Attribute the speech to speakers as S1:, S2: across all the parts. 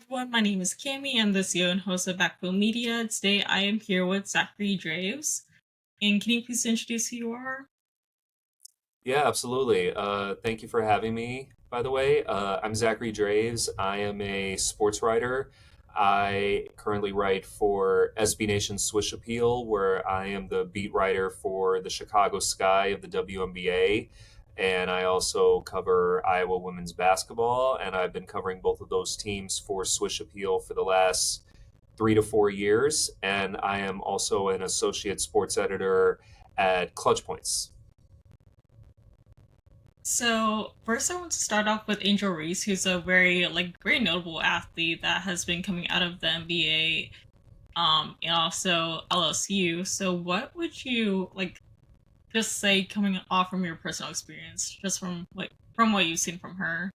S1: everyone. My name is Cami. I'm the CEO and host of Backbone Media. Today I am here with Zachary Draves. And can you please introduce who you are?
S2: Yeah, absolutely. Thank you for having me, by the way. I'm Zachary Draves. I am a sports writer. I currently write for SB Nation Swish Appeal, where I am the beat writer for the Chicago Sky of the WNBA. And I also cover Iowa women's basketball. And I've been covering both of those teams for Swish Appeal for the last 3 to 4 years. And I am also an associate sports editor at Clutch Points.
S1: So first I want to start off with Angel Reese, who's a very notable athlete that has been coming out of the NBA and also LSU. So what would you just say coming off from your personal experience, just from what you've seen from her?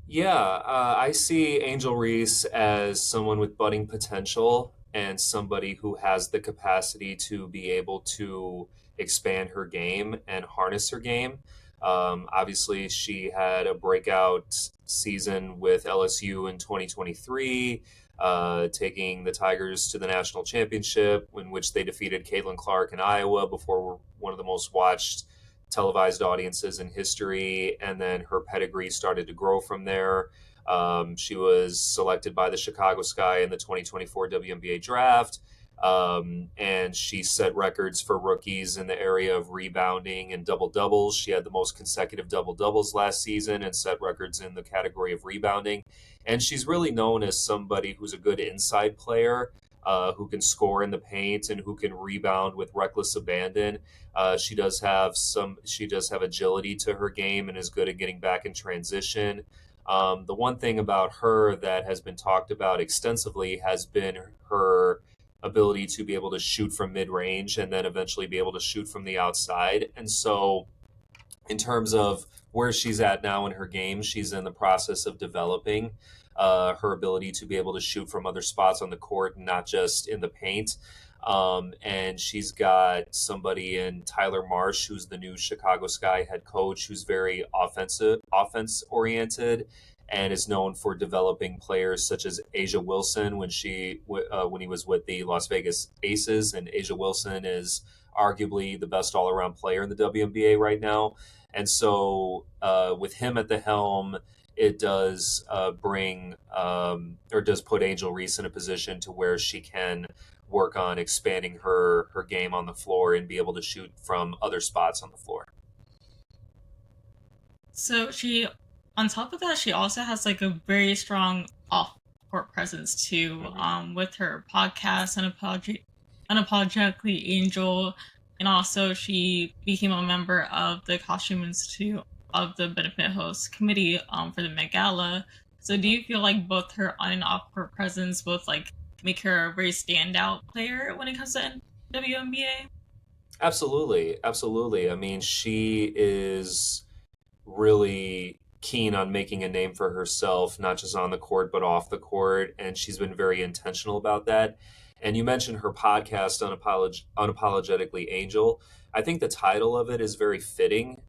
S2: Yeah, I see Angel Reese as someone with budding potential and somebody who has the capacity to be able to expand her game and harness her game. Obviously, she had a breakout season with LSU in 2023, taking the Tigers to the national championship, in which they defeated Caitlin Clark in Iowa before one of the most watched televised audiences in history, and then her pedigree started to grow from there. She was selected by the Chicago Sky in the 2024 WNBA draft, and she set records for rookies in the area of rebounding and double doubles. She had the most consecutive double doubles last season and set records in the category of rebounding. And she's really known as somebody who's a good inside player. Who can score in the paint and who can rebound with reckless abandon. She does have agility to her game and is good at getting back in transition. The one thing about her that has been talked about extensively has been her ability to be able to shoot from mid range and then eventually be able to shoot from the outside. And so, in terms of where she's at now in her game, she's in the process of developing her ability to be able to shoot from other spots on the court, not just in the paint. And she's got somebody in Tyler Marsh, who's the new Chicago Sky head coach, who's very offense oriented, and is known for developing players such as Asia Wilson when he was with the Las Vegas Aces, and Asia Wilson is arguably the best all around player in the WNBA right now. And so, with him at the helm, it does does put Angel Reese in a position to where she can work on expanding her game on the floor and be able to shoot from other spots on the floor.
S1: So she, on top of that, she also has like a very strong off court presence too.
S2: Mhm.
S1: With her podcast Unapologetically Angel, and also she became a member of the Costume Institute of the Benefit Host Committee for the Met Gala. So do you feel like both her on and off court presence both like make her a very standout player when it comes to WNBA?
S2: Absolutely, absolutely. I mean, she is really keen on making a name for herself, not just on the court, but off the court. And she's been very intentional about that. And you mentioned her podcast, Unapologetically Angel. I think the title of it is very fitting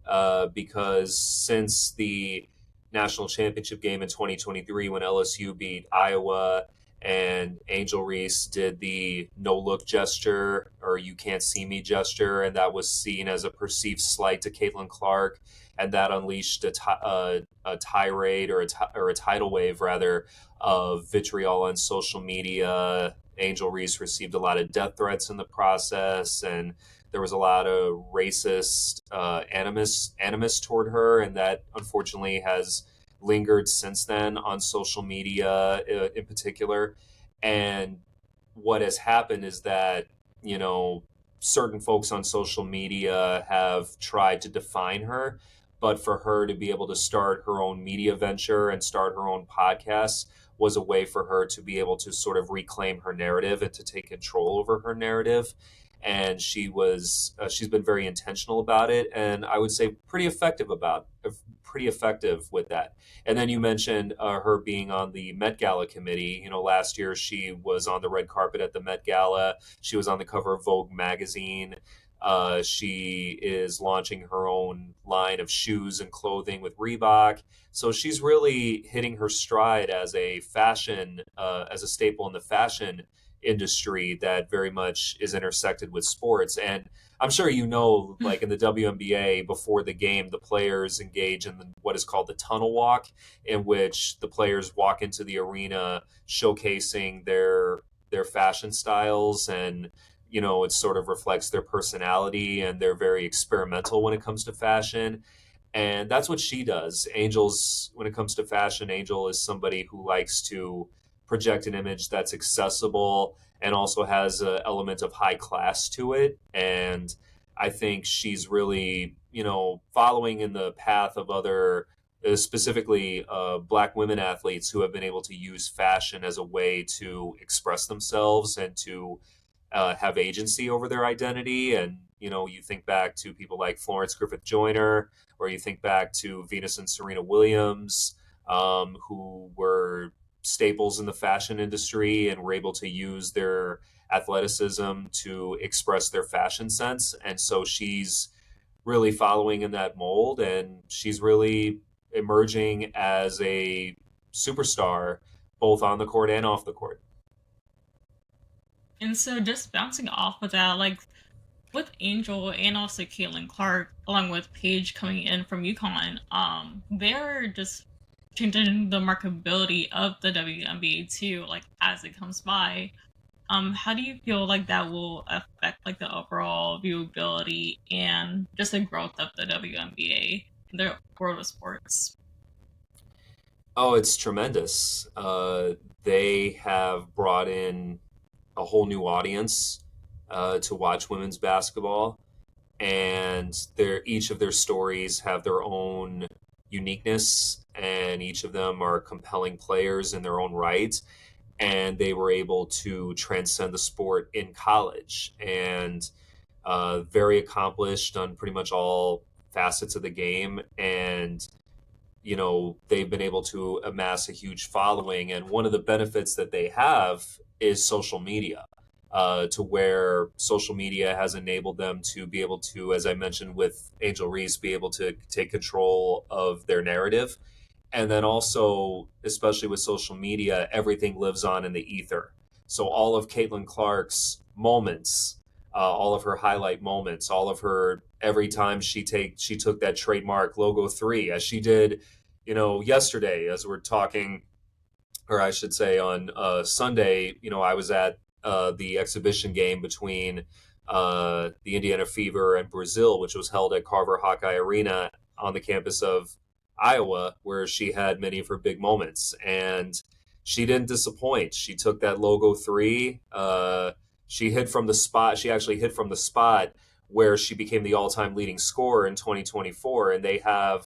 S2: because since the national championship game in 2023, when LSU beat Iowa and Angel Reese did the no look gesture or you can't see me gesture, and that was seen as a perceived slight to Caitlin Clark, and that unleashed a tirade or a tidal wave rather of vitriol on social media. Angel Reese received a lot of death threats in the process, and there was a lot of racist animus toward her, and that unfortunately has lingered since then on social media in particular. And what has happened is that certain folks on social media have tried to define her, but for her to be able to start her own media venture and start her own podcast was a way for her to be able to sort of reclaim her narrative and to take control over her narrative. And she's been very intentional about it, and I would say pretty effective with that. And then you mentioned her being on the Met Gala committee. Last year she was on the red carpet at the Met Gala. She was on the cover of Vogue magazine. She is launching her own line of shoes and clothing with Reebok. So she's really hitting her stride as a as a staple in the fashion industry that very much is intersected with sports. And I'm sure you know, like in the WNBA, before the game, the players engage in what is called the tunnel walk, in which the players walk into the arena showcasing their fashion styles, and it sort of reflects their personality, and they're very experimental when it comes to fashion. And that's what she does. Angel's, when it comes to fashion, Angel is somebody who likes to project an image that's accessible and also has an element of high class to it. And I think she's really, following in the path of other, specifically Black women athletes who have been able to use fashion as a way to express themselves and to have agency over their identity. And, you think back to people like Florence Griffith Joyner, or you think back to Venus and Serena Williams, who were staples in the fashion industry and were able to use their athleticism to express their fashion sense. And so she's really following in that mold, and she's really emerging as a superstar both on the court and off the court.
S1: And so just bouncing off of that, like with Angel and also Caitlin Clark, along with Paige coming in from UConn, they're just changing the marketability of the WNBA too, like as it comes by. How do you feel like that will affect like the overall viewability and just the growth of the WNBA in the world of sports?
S2: Oh, it's tremendous. They have brought in a whole new audience to watch women's basketball, and each of their stories have their own uniqueness, and each of them are compelling players in their own right. And they were able to transcend the sport in college, and very accomplished on pretty much all facets of the game. And they've been able to amass a huge following. And one of the benefits that they have is social media, to where social media has enabled them to be able to, as I mentioned with Angel Reese, be able to take control of their narrative. And then also, especially with social media, everything lives on in the ether. So all of Caitlin Clark's moments, all of her highlight moments, all of her, every time she took that trademark logo 3, as she did, yesterday, as we're talking, or I should say on Sunday, I was at the exhibition game between the Indiana Fever and Brazil, which was held at Carver Hawkeye Arena on the campus of Iowa, where she had many of her big moments. And she didn't disappoint. She took that logo 3. She hit from the spot. She actually hit from the spot where she became the all-time leading scorer in 2024, and they have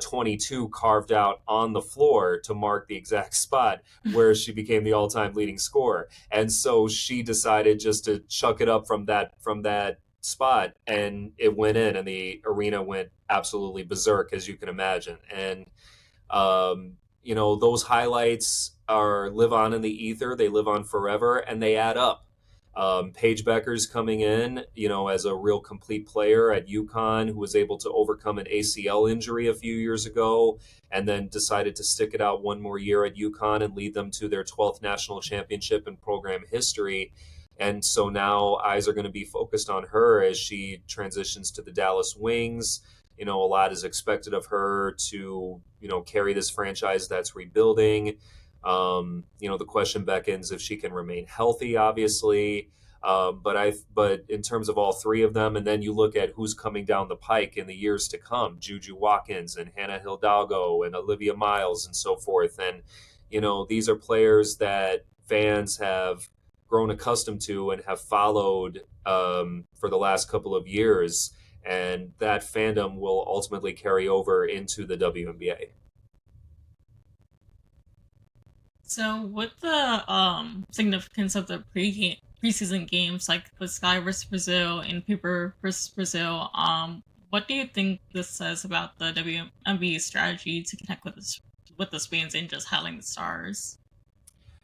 S2: 22 carved out on the floor to mark the exact spot where she became the all-time leading scorer. And so she decided just to chuck it up from that spot, and it went in, and the arena went absolutely berserk, as you can imagine. And those highlights are live on in the ether. They live on forever, and they add up. Paige Becker's coming in, as a real complete player at UConn, who was able to overcome an ACL injury a few years ago, and then decided to stick it out one more year at UConn and lead them to their 12th national championship in program history. And so now eyes are going to be focused on her as she transitions to the Dallas Wings. A lot is expected of her to, carry this franchise that's rebuilding. The question beckons if she can remain healthy, obviously. But in terms of all three of them, and then you look at who's coming down the pike in the years to come: Juju Watkins and Hannah Hidalgo and Olivia Miles and so forth. And these are players that fans have grown accustomed to and have followed for the last couple of years, and that fandom will ultimately carry over into the WNBA.
S1: So, with the significance of the preseason games, like with Sky versus Brazil and Paper versus Brazil, what do you think this says about the WNBA strategy to connect with the fans and just highlighting the stars?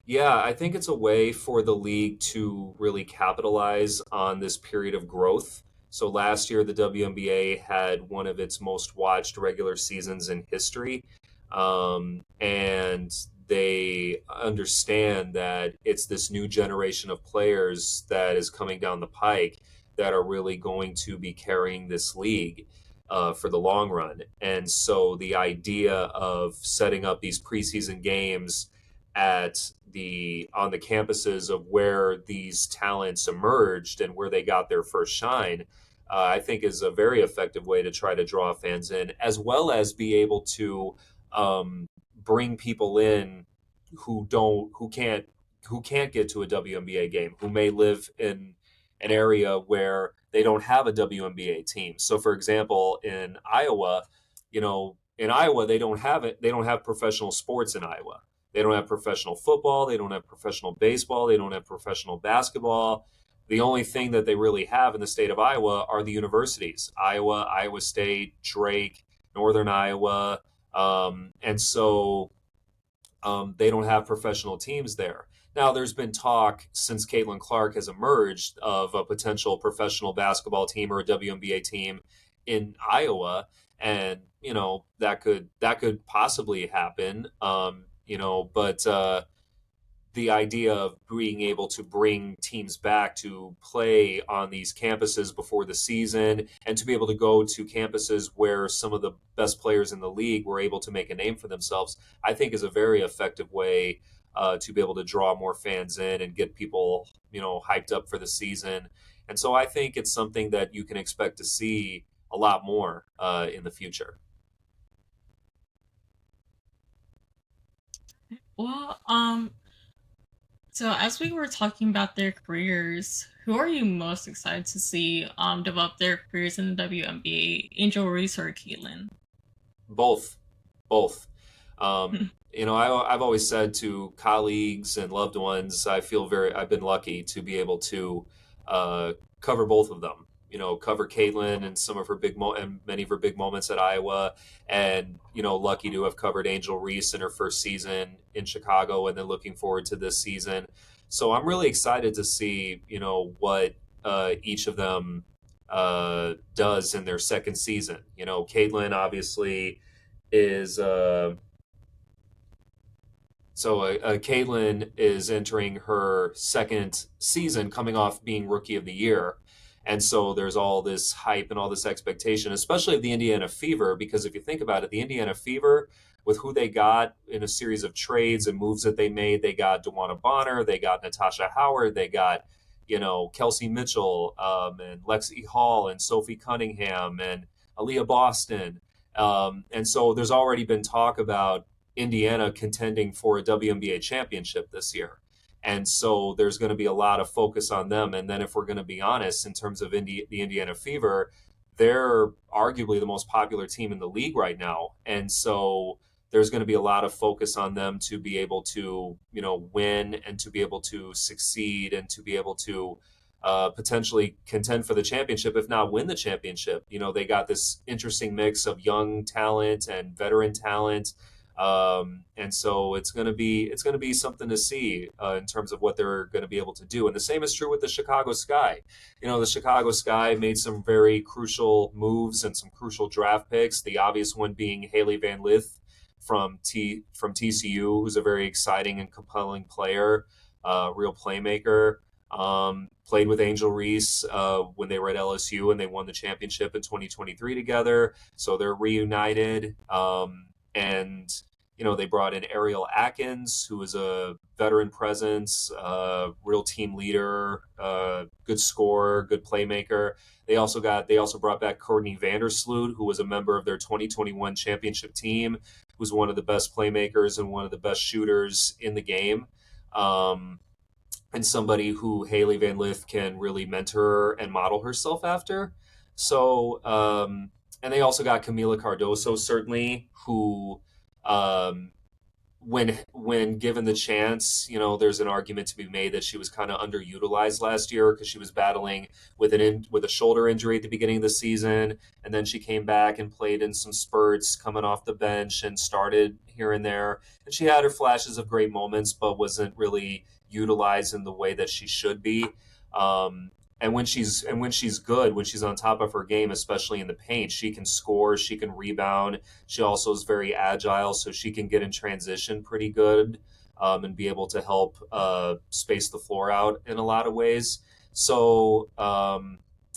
S2: Yeah, I think it's a way for the league to really capitalize on this period of growth So last year, the WNBA had one of its most watched regular seasons in history. And they understand that it's this new generation of players that is coming down the pike that are really going to be carrying this league for the long run. And so the idea of setting up these preseason games at the on the campuses of where these talents emerged and where they got their first shine, I think is a very effective way to try to draw fans in, as well as be able to um, bring people in who can't get to a WNBA game, who may live in an area where they don't have a WNBA team. So, for example, in Iowa they don't have it. They don't have professional sports in Iowa. They don't have professional football. They don't have professional baseball. They don't have professional basketball. The only thing that they really have in the state of Iowa are the universities: Iowa, Iowa State, Drake, Northern Iowa, and so they don't have professional teams there. Now, there's been talk since Caitlin Clark has emerged of a potential professional basketball team or a WNBA team in Iowa, and that could possibly happen. But the idea of being able to bring teams back to play on these campuses before the season and to be able to go to campuses where some of the best players in the league were able to make a name for themselves, I think is a very effective way to be able to draw more fans in and get people, hyped up for the season. And so I think it's something that you can expect to see a lot more in the future.
S1: Well, so as we were talking about their careers, who are you most excited to see develop their careers in the WNBA? Angel Reese or Caitlin?
S2: Both, both. I've always said to colleagues and loved ones, I've been lucky to be able to uh, cover both of them. Cover Caitlin and some of her and many of her big moments at Iowa, and lucky to have covered Angel Reese in her first season in Chicago, and then looking forward to this season. So I'm really excited to see what each of them does in their second season. Caitlin obviously is Caitlin is entering her second season, coming off being Rookie of the Year, and so there's all this hype and all this expectation, especially of the Indiana Fever, because if you think about it, the Indiana Fever, with who they got in a series of trades and moves that they made, they got DeWanna Bonner, they got Natasha Howard, they got Kelsey Mitchell, and Lexi Hall and Sophie Cunningham and Aaliyah Boston. And so there's already been talk about Indiana contending for a WNBA championship this year. And so there's going to be a lot of focus on them. And then, if we're going to be honest, in terms of the Indiana Fever, they're arguably the most popular team in the league right now. And so there's going to be a lot of focus on them to be able to, win and to be able to succeed and to be able to potentially contend for the championship, if not win the championship. They got this interesting mix of young talent and veteran talent, and so it's gonna be something to see in terms of what they're going to be able to do. And the same is true with the Chicago Sky. The Chicago Sky made some very crucial moves and some crucial draft picks. The obvious one being Haley Van Lith from TCU, who's a very exciting and compelling player, real playmaker. Played with Angel Reese when they were at LSU and they won the championship in 2023 together. So they're reunited. And they brought in Ariel Atkins, who is a veteran presence, real team leader, good scorer, good playmaker. They also brought back Courtney Vandersloot, who was a member of their 2021 championship team, who's one of the best playmakers and one of the best shooters in the game. And somebody who Haley Van Lith can really mentor and model herself after. So, and they also got Camila Cardoso, certainly, who, um, when given the chance, there's an argument to be made that she was kind of underutilized last year because she was battling with a shoulder injury at the beginning of the season, and then she came back and played in some spurts, coming off the bench and started here and there, and she had her flashes of great moments, but wasn't really utilized in the way that she should be. Um, and when she's good, when she's on top of her game, especially in the paint, she can score, she can rebound. She also is very agile, so she can get in transition pretty good, and be able to help space the floor out in a lot of ways. So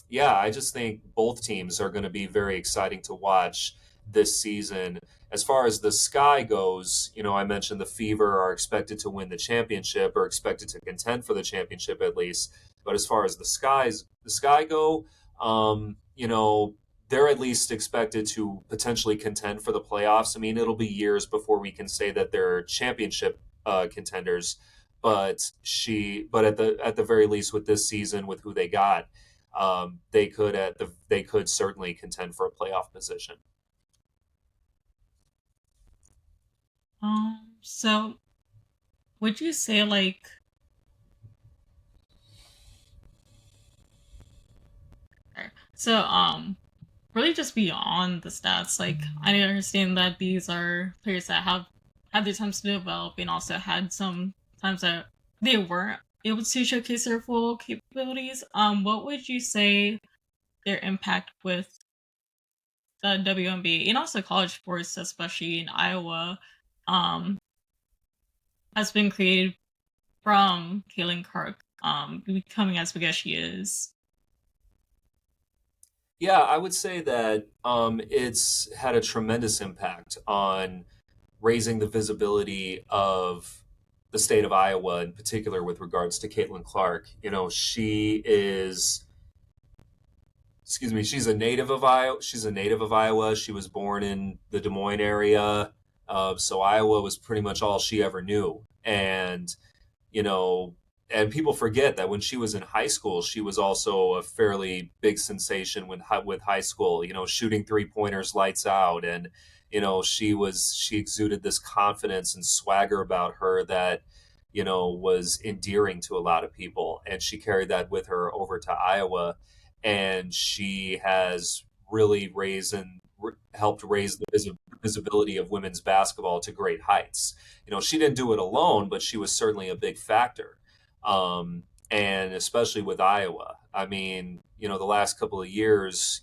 S2: yeah, I just think both teams are going to be very exciting to watch this season. As far as the Sky goes, I mentioned the Fever are expected to win the championship, or expected to contend for the championship at least. But as far as the Sky go, they're at least expected to potentially contend for the playoffs. I mean, it'll be years before we can say that they're championship contenders, but at the very least with this season, with who they got, they could certainly contend for a playoff position.
S1: So would you say like so really just beyond the stats, like I understand that these are players that have had their times to develop and also had some times that they weren't able to showcase their full capabilities. What would you say their impact with the WNBA and also college sports, especially in Iowa, um, has been created from Kaylin Clark becoming as big as she is?
S2: Yeah, I would say that it's had a tremendous impact on raising the visibility of the state of Iowa, in particular with regards to Caitlin Clark. She is, excuse me, she's a native of Iowa. She's a native of Iowa. She was born in the Des Moines area, so Iowa was pretty much all she ever knew. You know, and people forget that when she was in high school, she was also a fairly big sensation with high school. Shooting 3 pointers lights out, and she exuded this confidence and swagger about her that was endearing to a lot of people, and she carried that with her over to Iowa, and she has really helped raise the visibility of women's basketball to great heights. She didn't do it alone, but she was certainly a big factor. And especially with Iowa, I mean, the last couple of years,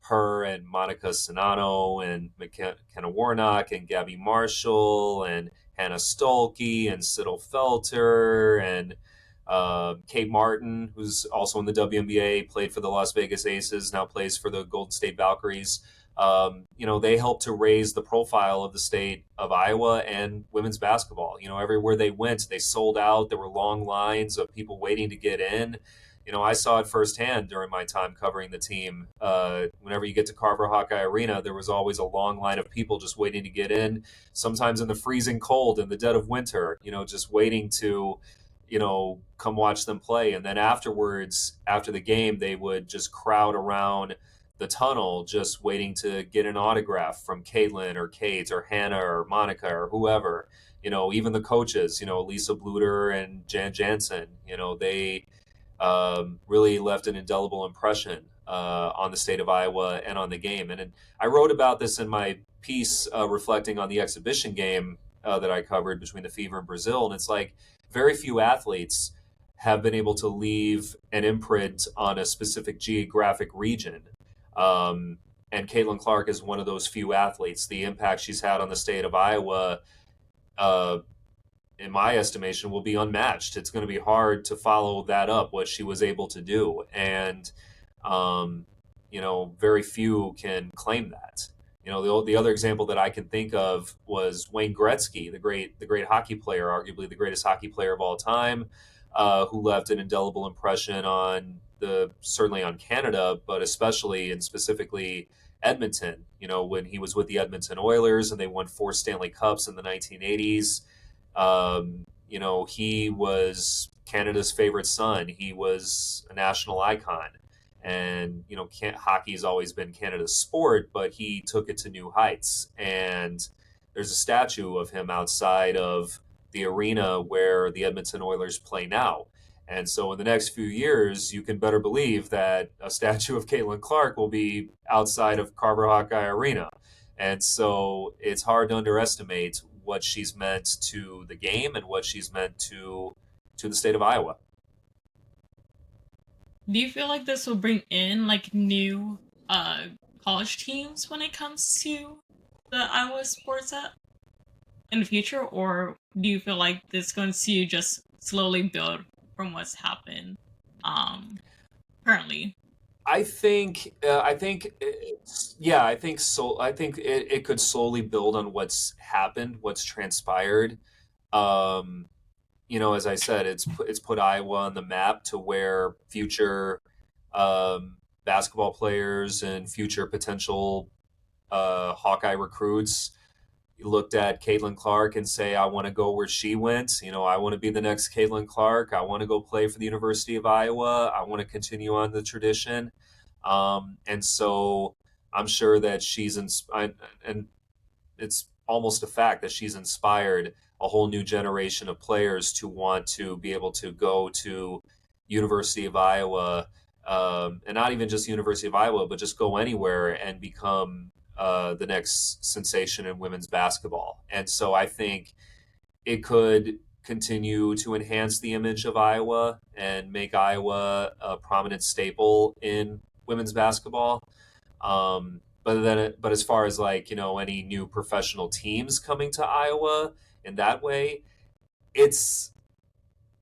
S2: her and Monica Sonano and McKenna Warnock and Gabby Marshall and Hannah Stolke and Siddle Felter and Kate Martin, who's also in the WNBA, played for the Las Vegas Aces, now plays for the Golden State Valkyries. They helped to raise the profile of the state of Iowa and women's basketball. Everywhere they went, they sold out. There were long lines of people waiting to get in. I saw it firsthand during my time covering the team. Whenever you get to Carver Hawkeye Arena, there was always a long line of people just waiting to get in, sometimes in the freezing cold in the dead of winter, just waiting to come watch them play. And then afterwards, after the game, they would just crowd around the tunnel, just waiting to get an autograph from Caitlin or Kate or Hannah or Monica or whoever. Even the coaches, Lisa Bluter and Jan Jansen, they really left an indelible impression on the state of Iowa and on the game. And I wrote about this in my piece reflecting on the exhibition game that I covered between the Fever and Brazil. And it's like very few athletes have been able to leave an imprint on a specific geographic region. And Caitlin Clark is one of those few athletes. The impact she's had on the state of Iowa, uh, in my estimation, will be unmatched. It's going to be hard to follow that up, what she was able to do. And, very few can claim that. The other example that I can think of was Wayne Gretzky, the great hockey player, arguably the greatest hockey player of all time, who left an indelible impression on certainly on Canada, but especially and specifically Edmonton. When he was with the Edmonton Oilers and they won 4 Stanley Cups in the 1980s. He was Canada's favorite son. He was a national icon. And, hockey has always been Canada's sport, but he took it to new heights. And there's a statue of him outside of the arena where the Edmonton Oilers play now. And so in the next few years, you can better believe that a statue of Caitlin Clark will be outside of Carver Hawkeye Arena. And so it's hard to underestimate what she's meant to the game and what she's meant to the state of Iowa.
S1: Do you feel like this will bring in like new uh college teams when it comes to the Iowa sports in the future, or do you feel like this going to just slowly build from what's happened um currently?
S2: Yeah, I think so. I think it could slowly build on what's happened, what's transpired. Um, as I said, it's put Iowa on the map to where future basketball players and future potential Hawkeye recruits looked at Caitlin Clark and say, I want to go where she went. I want to be the next Caitlin Clark. I want to go play for the University of Iowa. I want to continue on the tradition. And so I'm sure that and it's almost a fact that she's inspired a whole new generation of players to want to be able to go to University of Iowa, and not even just University of Iowa, but just go anywhere and become the next sensation in women's basketball. And so I think it could continue to enhance the image of Iowa and make Iowa a prominent staple in women's basketball. But as far as like any new professional teams coming to Iowa in that way, it's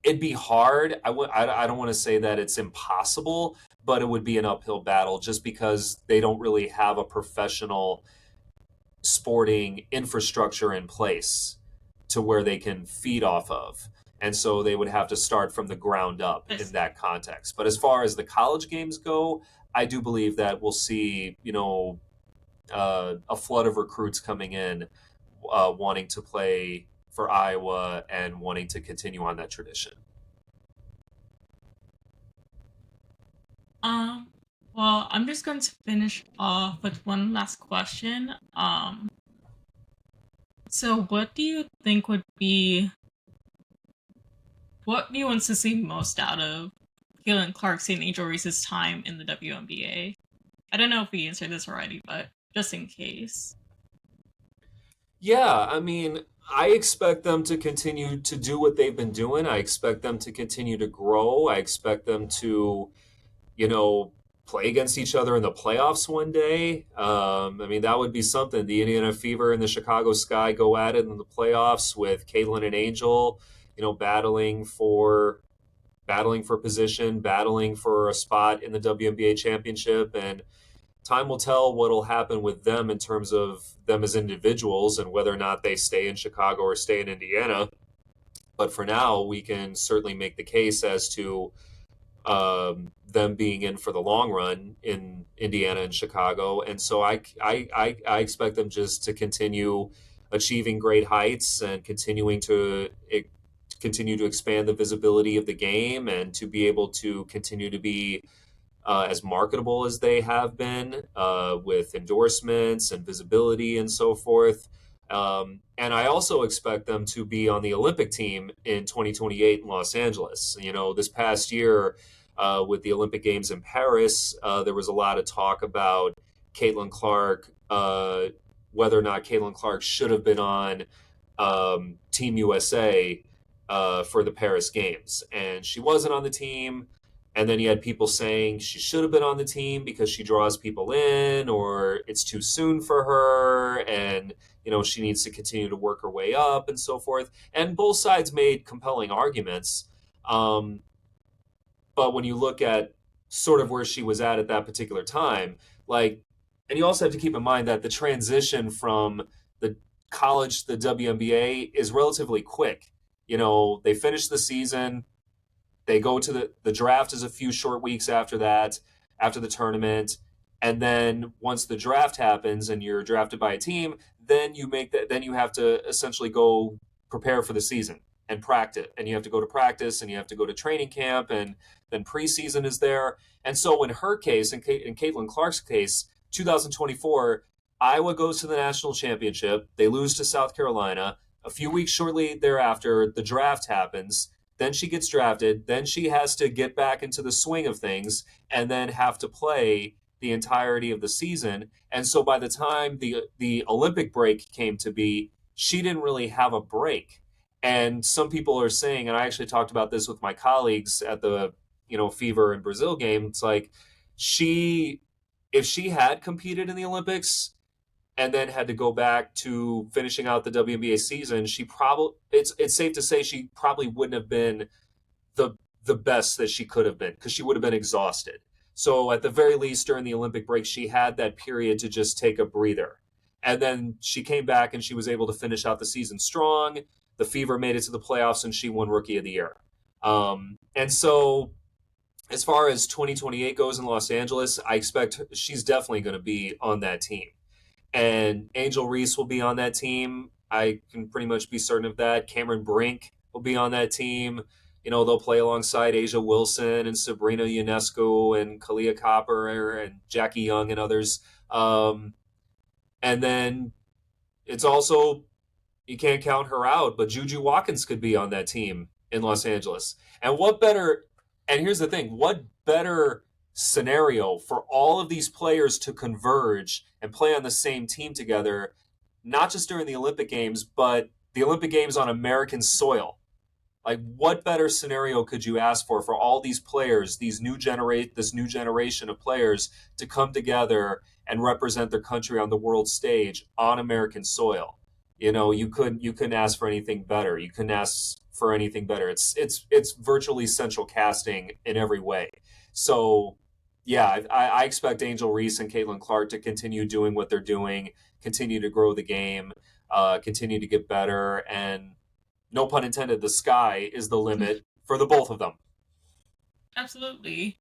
S2: it'd be hard. I don't want to say that it's impossible, but it would be an uphill battle just because they don't really have a professional sporting infrastructure in place to where they can feed off of. And so they would have to start from the ground up in
S1: Yes.
S2: that context. But as far as the college games go, I do believe that we'll see, a flood of recruits coming in, wanting to play for Iowa and wanting to continue on that tradition.
S1: Um, well, I'm just going to finish off with one last question. So what do you think would be what do you want to see most out of Keelan Clark's and Angel Reese's time in the WNBA? I don't know if we answered this already, but just in case.
S2: Yeah, I mean, I expect them to continue to do what they've been doing. I expect them to continue to grow. I expect them to you know, play against each other in the playoffs one day. I mean, that would be something. The Indiana Fever and the Chicago Sky go at it in the playoffs with Caitlin and Angel, battling for position, battling for a spot in the WNBA championship, and time will tell what'll happen with them in terms of them as individuals and whether or not they stay in Chicago or stay in Indiana. But for now, we can certainly make the case as to them being in for the long run in Indiana and Chicago. And so I expect them just to continue achieving great heights and continue to expand the visibility of the game and to be able to continue to be as marketable as they have been, with endorsements and visibility and so forth. And I also expect them to be on the Olympic team in 2028 in Los Angeles. This past year, with the Olympic Games in Paris, there was a lot of talk about Caitlin Clark, whether or not Caitlin Clark should have been on Team USA for the Paris Games. And she wasn't on the team. And then you had people saying she should have been on the team because she draws people in, or it's too soon for her, and she needs to continue to work her way up and so forth. And both sides made compelling arguments. Um, but when you look at sort of where she was at that particular time, like, and you also have to keep in mind that the transition from the college to the WNBA is relatively quick. They finish the season, they go to the draft is a few short weeks after that, after the tournament. And then once the draft happens and you're drafted by a team, then you have to essentially go prepare for the season and practice. And you have to go to practice and you have to go to training camp, and then preseason is there. And so in her case, in Caitlin Clark's case, 2024, Iowa goes to the national championship. They lose to South Carolina. A few weeks shortly thereafter, the draft happens. Then she gets drafted. Then she has to get back into the swing of things and then have to play the entirety of the season. And so by the time the Olympic break came to be, she didn't really have a break. And some people are saying, and I actually talked about this with my colleagues at the Fever in Brazil game. It's like she, if she had competed in the Olympics and then had to go back to finishing out the WNBA season, she probably it's safe to say she probably wouldn't have been the the best that she could have been because she would have been exhausted. So at the very least during the Olympic break, she had that period to just take a breather. And then she came back and she was able to finish out the season strong. The Fever made it to the playoffs and she won Rookie of the Year. And so as far as 2028 goes in Los Angeles, I expect she's definitely going to be on that team. And Angel Reese will be on that team. I can pretty much be certain of that. Cameron Brink will be on that team. They'll play alongside Asia Wilson and Sabrina Ionescu and Kalia Copper and Jackie Young and others. And then it's also, you can't count her out, but Juju Watkins could be on that team in Los Angeles. And what better, and here's the thing, what better scenario for all of these players to converge and play on the same team together, not just during the Olympic Games, but the Olympic Games on American soil. Like, what better scenario could you ask for all these players, this new generation of players to come together and represent their country on the world stage on American soil? You couldn't ask for anything better. You couldn't ask for anything better. It's virtually central casting in every way. So yeah, I expect Angel Reese and Caitlin Clark to continue doing what they're doing, continue to grow the game, continue to get better, and no pun intended, the sky is the limit for the both of them.
S1: Absolutely.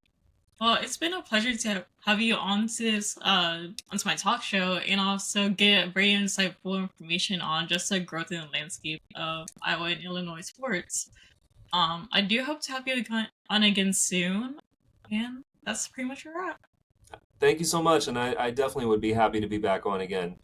S1: Well, it's been a pleasure to have you on to this onto my talk show and also get very insightful information on just the growth in the landscape of Iowa and Illinois sports. I do hope to have you on again soon, and that's pretty much a wrap.
S2: Thank you so much, and I definitely would be happy to be back on again.